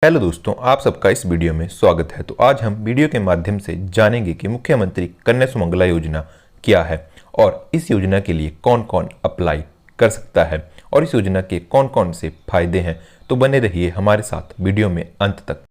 Hello दोस्तों, आप सबका इस वीडियो में स्वागत है। तो आज हम वीडियो के माध्यम से जानेंगे कि मुख्यमंत्री कन्या सुमंगला योजना क्या है और इस योजना के लिए कौन कौन अप्लाई कर सकता है और इस योजना के कौन कौन से फायदे हैं। तो बने रहिए हमारे साथ वीडियो में अंत तक।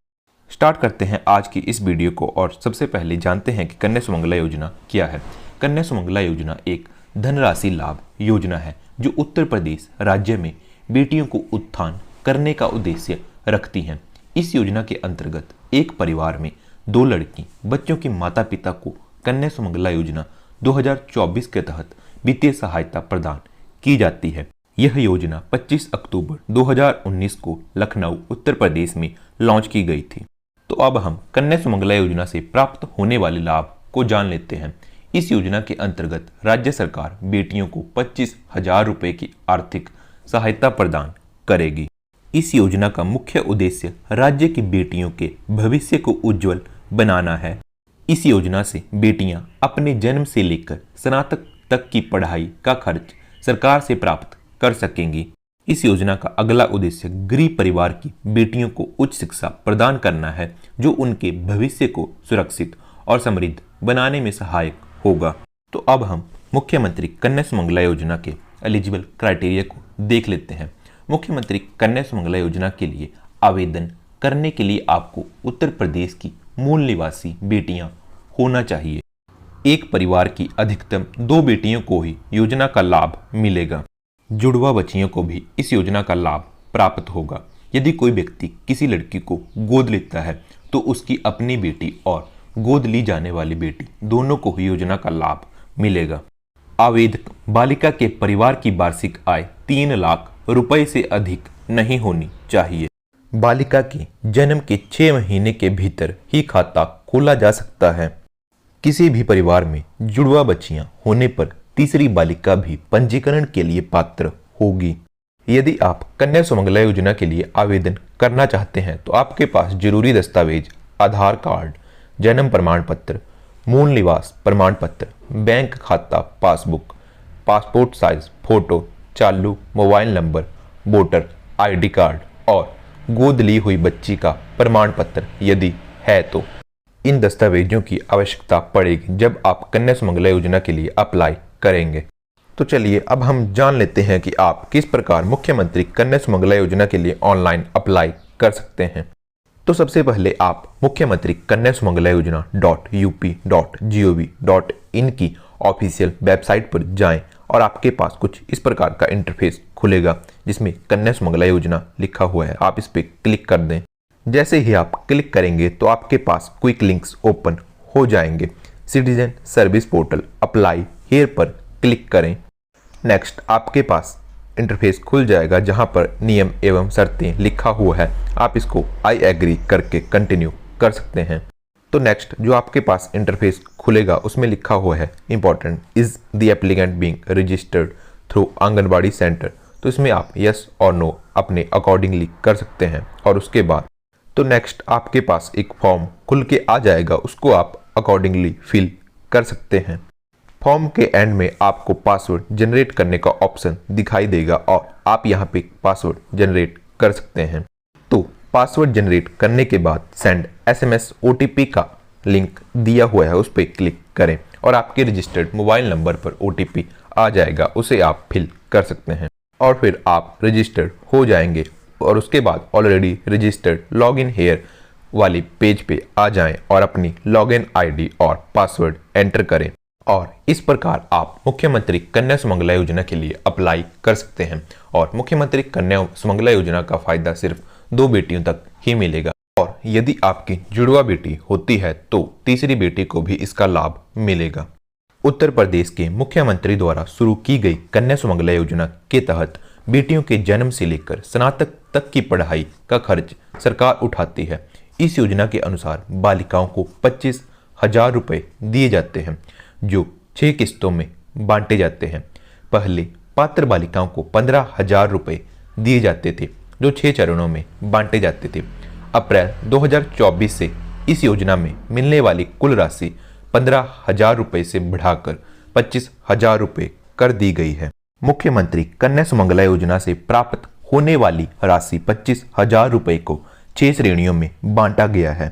स्टार्ट करते हैं आज की इस वीडियो को और सबसे पहले जानते हैं कि कन्या सुमंगला योजना क्या है। कन्या सुमंगला योजना एक धनराशि लाभ योजना है जो उत्तर प्रदेश राज्य में बेटियों को उत्थान करने का उद्देश्य रखती है। इस योजना के अंतर्गत एक परिवार में 2 लड़की बच्चों के माता पिता को कन्या सुमंगला योजना 2024 के तहत वित्तीय सहायता प्रदान की जाती है। यह योजना 25 अक्टूबर 2019 को लखनऊ उत्तर प्रदेश में लॉन्च की गई थी। तो अब हम कन्या सुमंगला योजना से प्राप्त होने वाले लाभ को जान लेते हैं। इस योजना के अंतर्गत राज्य सरकार बेटियों को 25,000 रुपये की आर्थिक सहायता प्रदान करेगी। इस योजना का मुख्य उद्देश्य राज्य की बेटियों के भविष्य को उज्जवल बनाना है। इस योजना से बेटियां अपने जन्म से लेकर स्नातक तक की पढ़ाई का खर्च सरकार से प्राप्त कर सकेंगी। इस योजना का अगला उद्देश्य गरीब परिवार की बेटियों को उच्च शिक्षा प्रदान करना है जो उनके भविष्य को सुरक्षित और समृद्ध बनाने में सहायक होगा। तो अब हम मुख्यमंत्री कन्या सुमंगला योजना के एलिजिबल क्राइटेरिया को देख लेते हैं। मुख्यमंत्री कन्या सुमंगला योजना के लिए आवेदन करने के लिए आपको उत्तर प्रदेश की मूल निवासी बेटियां होना चाहिए। एक परिवार की अधिकतम 2 बेटियों को ही योजना का लाभ मिलेगा। जुड़वा बच्चियों को भी इस योजना का लाभ प्राप्त होगा। यदि कोई व्यक्ति किसी लड़की को गोद लेता है तो उसकी अपनी बेटी और गोद ली जाने वाली बेटी दोनों को ही योजना का लाभ मिलेगा। आवेदक बालिका के परिवार की वार्षिक आय 3 लाख रुपए से अधिक नहीं होनी चाहिए। बालिका के जन्म के 6 महीने के भीतर ही खाता खोला जा सकता है। किसी भी परिवार में जुड़वा बच्चियां होने पर तीसरी बालिका भी पंजीकरण के लिए पात्र होगी। यदि आप कन्या सुमंगला योजना के लिए आवेदन करना चाहते हैं तो आपके पास जरूरी दस्तावेज आधार कार्ड, जन्म प्रमाण पत्र, मूल निवास प्रमाण पत्र, बैंक खाता पासबुक, पासपोर्ट साइज फोटो, चालू mobile number, voter ID card और गोद ली हुई बच्ची का प्रमाण पत्र यदि है तो इन दस्तावेजों की आवश्यकता पड़ेगी जब आप कन्या सुमंगला योजना के लिए अप्लाई करेंगे। तो चलिए अब हम जान लेते हैं कि आप किस प्रकार मुख्यमंत्री कन्या सुमंगला योजना के लिए ऑनलाइन अप्लाई कर सकते हैं। तो सबसे पहले आप मुख्यमंत्री कन्या सुमंगला योजना .up.gov.in की ऑफिशियल वेबसाइट पर जाएं और आपके पास कुछ इस प्रकार का इंटरफेस खुलेगा जिसमें कन्या सुमंगला योजना लिखा हुआ है। आप इस पर क्लिक कर दें। जैसे ही आप क्लिक करेंगे तो आपके पास क्विक लिंक्स ओपन हो जाएंगे। Citizen service portal apply here पर क्लिक करें। नेक्स्ट आपके पास इंटरफेस खुल जाएगा जहां पर नियम एवं शर्तें लिखा हुआ है। आप इसको आई एग्री करके कंटिन्यू कर सकते हैं। तो नेक्स्ट जो आपके पास इंटरफेस खुलेगा उसमें लिखा हुआ है important is the applicant being registered through anganwadi centre. तो इसमें आप यस और नो अपने अकॉर्डिंगली कर सकते हैं। और उसके बाद तो नेक्स्ट आपके पास एक फॉर्म खुल के आ जाएगा, उसको आप अकॉर्डिंगली फिल कर सकते हैं। फॉर्म के एंड में आपको पासवर्ड जनरेट करने का ऑप्शन दिखाई देगा और आप यहाँ पे पासवर्ड जनरेट कर सकते हैं। तो पासवर्ड जनरेट करने के बाद सेंड SMS OTP का लिंक दिया हुआ है, उस पर क्लिक करें और आपके रजिस्टर्ड मोबाइल नंबर पर OTP आ जाएगा, उसे आप फिल कर सकते हैं और फिर आप रजिस्टर्ड हो जाएंगे। और उसके बाद ऑलरेडी रजिस्टर्ड लॉगिन हेयर वाली पेज पे आ जाएं और अपनी लॉगिन ID और पासवर्ड एंटर करें और इस प्रकार आप मुख्यमंत्री कन्या सुमंगला योजना के लिए अप्लाई कर सकते हैं। और मुख्यमंत्री कन्या सुमंगला योजना का फायदा सिर्फ 2 बेटियों तक ही मिलेगा और यदि आपकी जुड़वा बेटी होती है तो तीसरी बेटी को भी इसका लाभ मिलेगा। उत्तर प्रदेश के मुख्यमंत्री द्वारा शुरू की गई कन्या सुमंगला योजना के तहत बेटियों के जन्म से लेकर स्नातक तक की पढ़ाई का खर्च सरकार उठाती है। इस योजना के अनुसार बालिकाओं को 25,000 रुपये दिए जाते हैं जो 6 किस्तों में बांटे जाते हैं। पहले पात्र बालिकाओं को 15,000 रुपये दिए जाते थे जो 6 चरणों में बांटे जाते थे। अप्रैल 2024 से इस योजना में मिलने वाली कुल राशि 15,000 रुपये से बढ़ाकर 25,000 रुपये कर दी गई है। मुख्यमंत्री कन्या सुमंगला योजना से प्राप्त होने वाली राशि 25,000 रुपये को 6 श्रेणियों में बांटा गया है।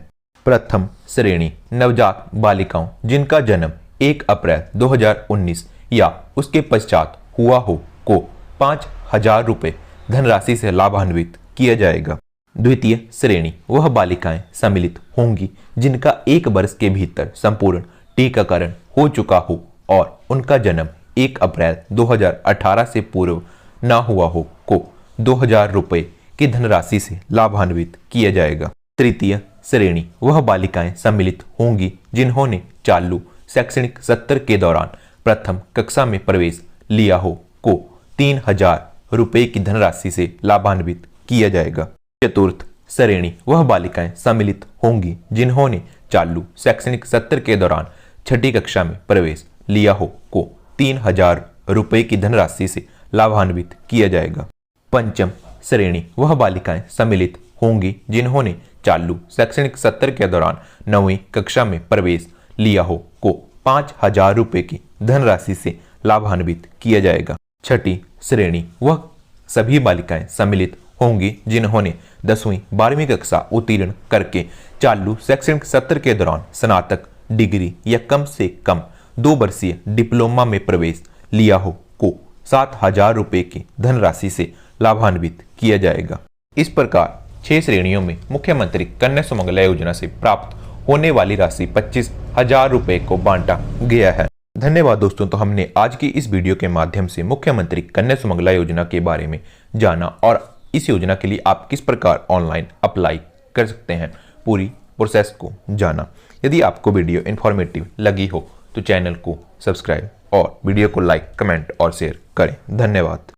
प्रथम श्रेणी नवजात बालिकाओं जिनका जन्म 1 अप्रैल 2019 या उसके पश्चात हुआ हो को 5,000 रुपये धनराशि से लाभान्वित किया जाएगा। द्वितीय श्रेणी वह बालिकाएं सम्मिलित होंगी जिनका 1 वर्ष के भीतर संपूर्ण टीकाकरण हो चुका हो और उनका जन्म 1 अप्रैल 2018 से पूर्व न हुआ हो को 2,000 रुपये की धनराशि से लाभान्वित किया जाएगा। तृतीय श्रेणी वह बालिकाएं सम्मिलित होंगी जिन्होंने चालू शैक्षणिक सत्र के दौरान प्रथम कक्षा में प्रवेश लिया हो को 3,000 रुपये की धनराशि से लाभान्वित किया जाएगा। चतुर्थ श्रेणी वह बालिकाएं सम्मिलित होंगी जिन्होंने चालू शैक्षणिक सत्र के दौरान 6ठी कक्षा में प्रवेश लिया हो को 3,000 रुपये की धनराशि से लाभान्वित किया जाएगा। पंचम श्रेणी वह बालिकाएं सम्मिलित होंगी जिन्होंने चालू शैक्षणिक सत्र के दौरान 9वीं कक्षा में प्रवेश लिया हो को 5,000 रुपये की धनराशि से लाभान्वित किया जाएगा। छठी श्रेणी वह सभी बालिकाएं सम्मिलित होंगी जिन्होंने 10वीं 12वीं कक्षा उत्तीर्ण करके चालू शैक्षणिक सत्र के दौरान स्नातक डिग्री या कम से कम 2 वर्षीय डिप्लोमा में प्रवेश लिया हो को 7,000 रुपये की धनराशि से लाभान्वित किया जाएगा। इस प्रकार 6 श्रेणियों में मुख्यमंत्री कन्या सुमंगला योजना से प्राप्त होने वाली राशि 25,000 रुपये को बांटा गया है। धन्यवाद दोस्तों। तो हमने आज की इस वीडियो के माध्यम से मुख्यमंत्री कन्या सुमंगला योजना के बारे में जाना और इस योजना के लिए आप किस प्रकार ऑनलाइन अप्लाई कर सकते हैं पूरी प्रोसेस को जाना। यदि आपको वीडियो इन्फॉर्मेटिव लगी हो तो चैनल को सब्सक्राइब और वीडियो को लाइक, कमेंट और शेयर करें। धन्यवाद।